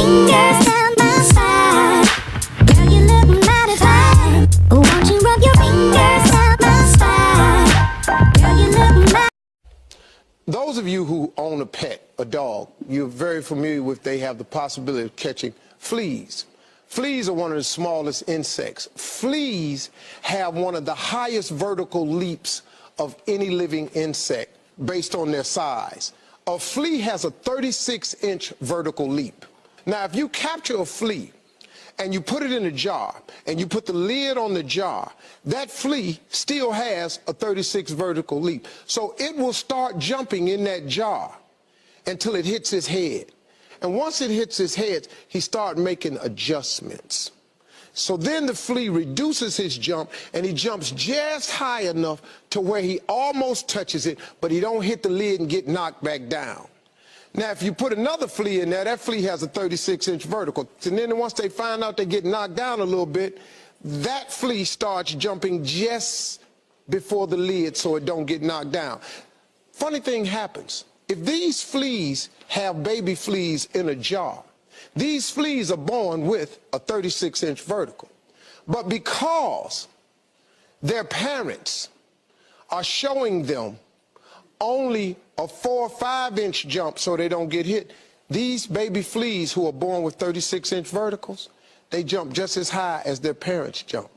fingers down my spine. Girl, you look mighty fine. Won't you rub your fingers down my spine? Girl, you look mighty. Those of you who own a pet, a dog, you're very familiar with, they have the possibility of catching fleas. Fleas are one of the smallest insects. Fleas have one of the highest vertical leaps of any living insect based on their size. A flea has a 36-inch vertical leap. Now, if you capture a flea and you put it in a jar and you put the lid on the jar, that flea still has a 36 vertical leap. So it will start jumping in that jar until it hits his head. And once it hits his head, he starts making adjustments. So then the flea reduces his jump, and he jumps just high enough to where he almost touches it, but he don't hit the lid and get knocked back down. Now, if you put another flea in there, that flea has a 36-inch vertical. And then once they find out they get knocked down a little bit, that flea starts jumping just before the lid so it don't get knocked down. Funny thing happens. If these fleas have baby fleas in a jar, these fleas are born with a 36-inch vertical. But because their parents are showing them only a 4 or 5-inch jump so they don't get hit, these baby fleas who are born with 36-inch verticals, they jump just as high as their parents jump.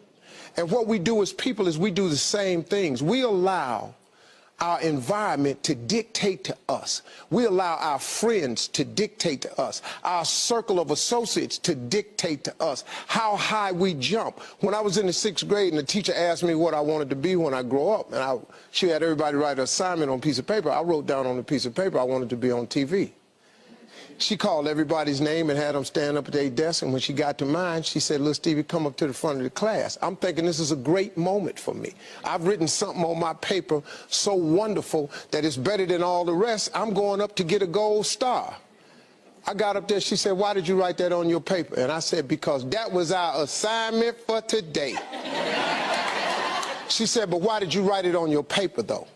And what we do as people is we do the same things. We allow our environment to dictate to us. We allow our friends to dictate to us, our circle of associates to dictate to us how high we jump. When I was in the 6th grade and the teacher asked me what I wanted to be when I grow up, and she had everybody write an assignment on a piece of paper, I wrote down on a piece of paper I wanted to be on TV. She called everybody's name and had them stand up at their desk, and when she got to mine, she said, "Little Stevie, come up to the front of the class." I'm thinking this is a great moment for me. I've written something on my paper so wonderful that it's better than all the rest. I'm going up to get a gold star. I got up there, she said, "Why did you write that on your paper?" And I said, "Because that was our assignment for today." She said, "But why did you write it on your paper, though?"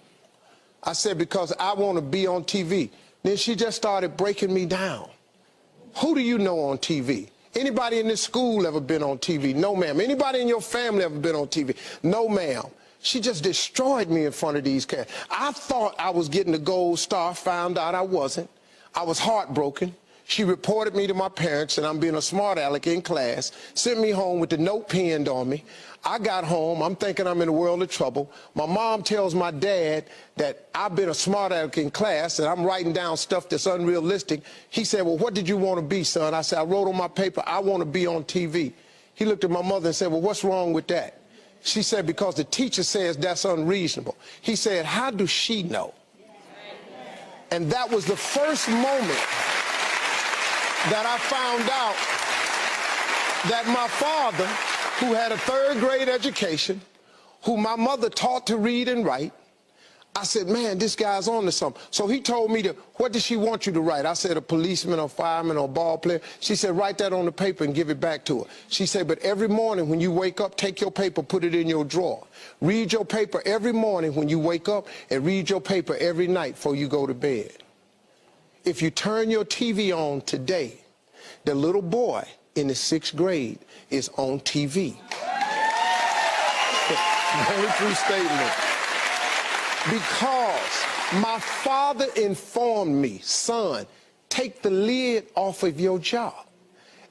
I said, "Because I want to be on TV." Then she just started breaking me down. Who do you know on TV? Anybody in this school ever been on TV? No, ma'am. Anybody in your family ever been on TV? No, ma'am. She just destroyed me in front of these cats. I thought I was getting the gold star, found out I wasn't. I was heartbroken. She reported me to my parents, and I'm being a smart aleck in class, sent me home with the note pinned on me. I got home, I'm thinking I'm in a world of trouble. My mom tells my dad that I've been a smart aleck in class and I'm writing down stuff that's unrealistic. He said, "Well, what did you want to be, son?" I said, "I wrote on my paper, I want to be on TV." He looked at my mother and said, "Well, what's wrong with that?" She said, "Because the teacher says that's unreasonable." He said, "How does she know?" And that was the first moment that I found out that my father, who had a 3rd grade education, who my mother taught to read and write, I said, "Man, this guy's on to something." So he told me what did she want you to write? I said, "A policeman or fireman or ball player." She said, "Write that on the paper and give it back to her." She said, "But every morning when you wake up, take your paper, put it in your drawer. Read your paper every morning when you wake up, and read your paper every night before you go to bed. If you turn your TV on today, the little boy in the 6th grade is on TV." Very true statement. Because my father informed me, "Son, take the lid off of your job."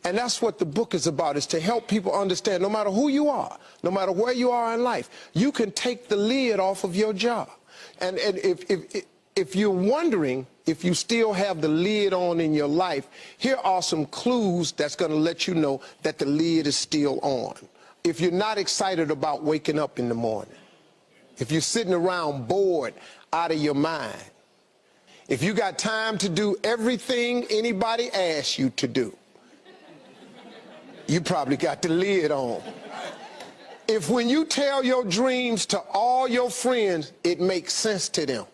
And that's what the book is about, is to help people understand no matter who you are, no matter where you are in life, you can take the lid off of your job. And if you're wondering if you still have the lid on in your life, here are some clues that's going to let you know that the lid is still on. If you're not excited about waking up in the morning, if you're sitting around bored out of your mind, if you got time to do everything anybody asks you to do, you probably got the lid on. If when you tell your dreams to all your friends, it makes sense to them,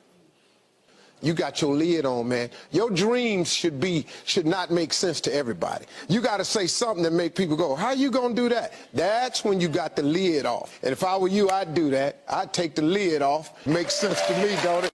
you got your lid on, man. Your dreams should not make sense to everybody. You got to say something that make people go, "How you going to do that?" That's when you got the lid off. And if I were you, I'd do that. I'd take the lid off. Makes sense to me, don't it?